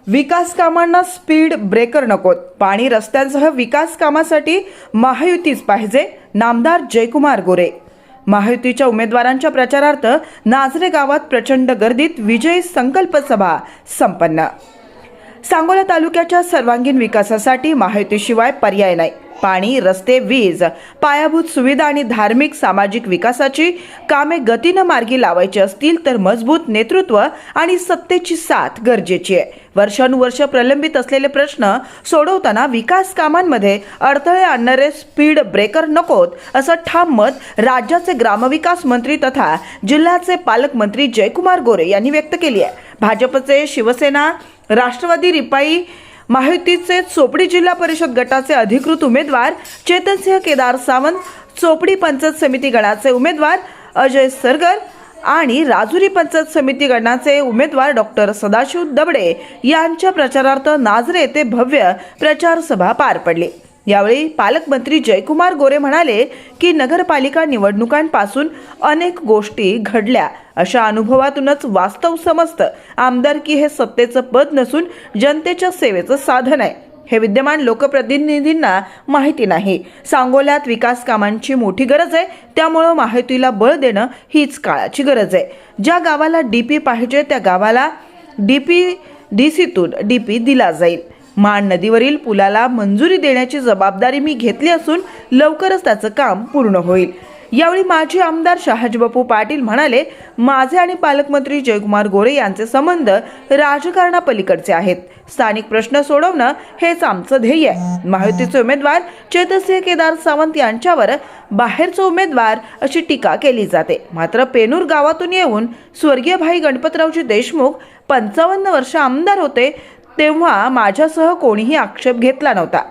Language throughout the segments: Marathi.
विकास कामांना स्पीड ब्रेकर नकोत. पाणी रस्त्यांसह विकास कामासाठी महायुतीच पाहिजे. नामदार जयकुमार गोरे. महायुतीच्या उमेदवारांच्या प्रचारार्थ नाझरे गावात प्रचंड गर्दीत विजयी संकल्प सभा संपन्न. सांगोला तालुक्याच्या सर्वांगीण विकासासाठी महायुतीशिवाय पर्याय नाही. पाणी, रस्ते, वीज, पायाभूत सुविधा आणि धार्मिक सामाजिक विकासाची कामे गतीनं मार्गी लावायची असतील तर मजबूत नेतृत्व आणि सत्तेची साथ गरजेची आहे. वर्षानुवर्ष प्रलंबित असलेले प्रश्न सोडवताना विकास कामांमध्ये अडथळे आणणारे स्पीड ब्रेकर नकोत, असं ठाम मत राज्याचे ग्रामविकास मंत्री तथा जिल्ह्याचे पालकमंत्री जयकुमार गोरे यांनी व्यक्त केली आहे. भाजपचे, शिवसेना, राष्ट्रवादी, रिपाई, महायुतीचे चोपडी जिल्हा परिषद गटाचे अधिकृत उमेदवार चेतनसिंह केदार सावंत, चोपडी पंचायत समिती गणाचे उमेदवार अजय सरगर आणि राजुरी पंचायत समिती गणाचे उमेदवार डॉक्टर सदाशिव दबडे यांच्या प्रचारार्थ नाझरे येथे भव्य प्रचार सभा पार पडली. यावेळी पालकमंत्री जयकुमार गोरे म्हणाले की नगरपालिका निवडणुकांपासून अनेक गोष्टी घडल्या. अशा अनुभवातूनच वास्तव समजतं. आमदारकी हे सत्तेचं पद नसून जनतेच्या सेवेचं साधन आहे. हे विद्यमान लोकप्रतिनिधींना माहिती नाही. सांगोल्यात विकास कामांची मोठी गरज आहे. त्यामुळे महायुतीला बळ देणं हीच काळाची गरज आहे. ज्या गावाला डीपी पाहिजे त्या गावाला डीसीतून डीपी दिला जाईल. मान नदीवरील पुलाला मंजुरी देण्याची जबाबदारी मी घेतली असून लवकरच त्याचं काम पूर्ण होईल. यावेळी माजी आमदार शहाजीबापू पाटील म्हणाले, माझे आणि पालकमंत्री जयकुमार गोरे यांचे संबंध राजकारणापलीकडचे आहेत. स्थानिक प्रश्न सोडवणं हेच आमचं ध्येय आहे. महायुतीचे उमेदवार चेतनसिंह केदार सावंत यांच्यावर बाहेरचा उमेदवार अशी टीका केली जाते. मात्र पेनूर गावातून येऊन स्वर्गीय भाई गणपतरावजी देशमुख 55 वर्ष आमदार होते तेव्हा माझ्यासह कोणीही आक्षेप घेतला नव्हता.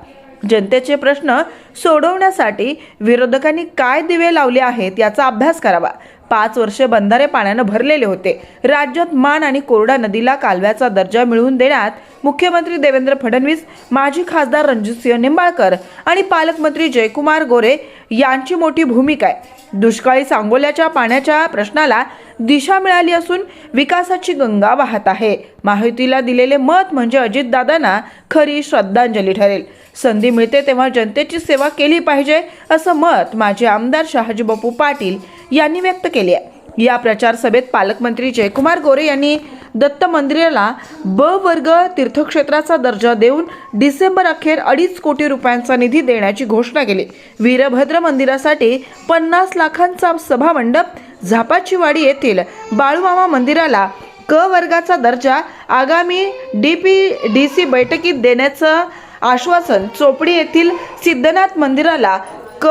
जनतेचे प्रश्न सोडवण्यासाठी विरोधकांनी काय दिवे लावले आहेत याचा अभ्यास करावा. 5 वर्षे बंधारे पाण्यानं भरलेले होते. राज्यात मान आणि कोरडा नदीला कालव्याचा दर्जा मिळवून देण्यात मुख्यमंत्री देवेंद्र फडणवीस, माजी खासदार रणजितसिंह निंबाळकर आणि पालकमंत्री जयकुमार गोरे यांची मोठी भूमिका आहे. दुष्काळी सांगोल्याच्या पाण्याच्या प्रश्नाला दिशा मिळाली असून विकासाची गंगा वाहत आहे. महायुतीला दिलेले मत म्हणजे अजितदादांना खरी श्रद्धांजली ठरेल. संधी मिळते तेव्हा जनतेची सेवा केली पाहिजे असं मत माजी आमदार शहाजीबापू पाटील यांनी व्यक्त केले आहे. या प्रचार सभेत पालकमंत्री जयकुमार गोरे यांनी दत्त मंदिराला ब वर्ग तीर्थक्षेत्राचा दर्जा देऊन डिसेंबर अखेर 2.5 कोटी रुपयांचा निधी देण्याची घोषणा केली. वीरभद्र मंदिरासाठी 50 लाखांचा सभामंडप, झापाचीवाडी येथील बाळूमामा मंदिराला क वर्गाचा दर्जा आगामी डीसी बैठकीत देण्याचं आश्वासन, चोपडी येथील सिद्धनाथ मंदिराला क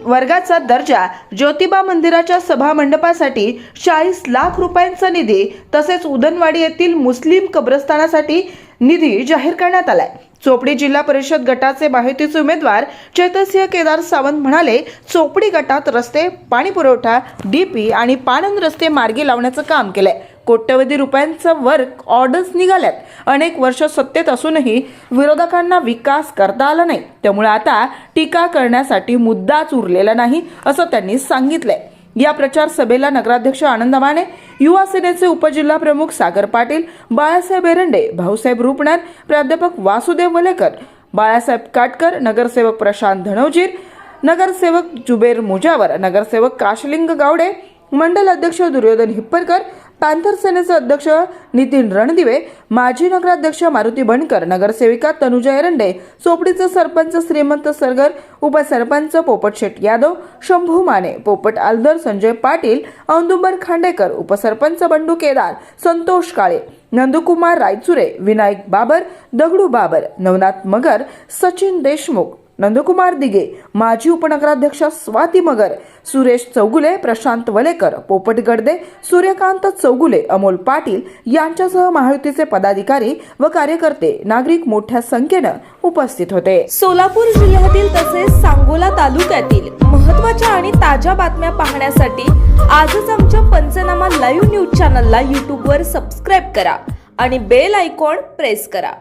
वर्गाचा दर्जा, ज्योतिबा मंदिराच्या सभामंडपासाठी 40 लाख रुपयांचा निधी तसेच उदनवाडी येथील मुस्लिम कब्रस्तानासाठी निधी जाहीर करण्यात आलाय. चोपडी जिल्हा परिषद गटाचे महायुतीचे उमेदवार चेतनसिंह केदार सावंत म्हणाले, चोपडी गटात रस्ते, पाणी पुरवठा, डीपी आणि पाणंद रस्ते मार्गी लावण्याचं काम केलंय. कोट्यवधी रुपयांचा वर्क ऑर्डर्स निघाल्यात. अनेक वर्ष सत्तेत असूनही विरोधकांना विकास करता आला नाही. त्यामुळे आता टीका करण्यासाठी मुद्दाच उरलेला नाही असं त्यांनी सांगितलंय. या प्रचार सभेला नगराध्यक्ष आनंद माने, युवा सेनेचे उपजिल्हा प्रमुख सागर पाटील, बाळासाहेब एरंडे, भाऊसाहेब रुपणार, प्राध्यापक वासुदेव वलेकर, बाळासाहेब काटकर, नगरसेवक प्रशांत धनवजीर, नगरसेवक जुबेर मुजावर, नगरसेवक काशलिंग गावडे, मंडल अध्यक्ष दुर्योधन हिप्परकर, पॅन्थर सेनेचे अध्यक्ष नितीन रणदिवे, माजी नगराध्यक्ष मारुती बनकर, नगरसेविका तनुजा एरंडे, चोपडीचे सरपंच श्रीमंत सरगर, उपसरपंच पोपट शेट यादव, शंभू माने, पोपट आलदर, संजय पाटील, औदुंबर खांडेकर, उपसरपंच बंडू केदार, संतोष काळे, नंदकुमार रायचुरे, विनायक बाबर, दगडू बाबर, नवनाथ मगर, सचिन देशमुख, नंदकुमार दिगे, माजी उपनगराध्यक्ष स्वाती मगर, सुरेश चौगुले, प्रशांत वलेकर, पोपट गडदे, सूर्यकांत चौगुले, अमोल पाटील यांच्यासह महायुतीचे पदाधिकारी व कार्यकर्ते, नागरिक मोठ्या संख्येनं उपस्थित होते. सोलापूर जिल्ह्यातील तसेच सांगोला तालुक्यातील महत्त्वाच्या आणि ताज्या बातम्या पाहण्यासाठी आजच आमच्या पंचनामा लाईव्ह न्यूज चॅनलला यूट्यूबवर सबस्क्राईब करा आणि बेल आयकॉन प्रेस करा.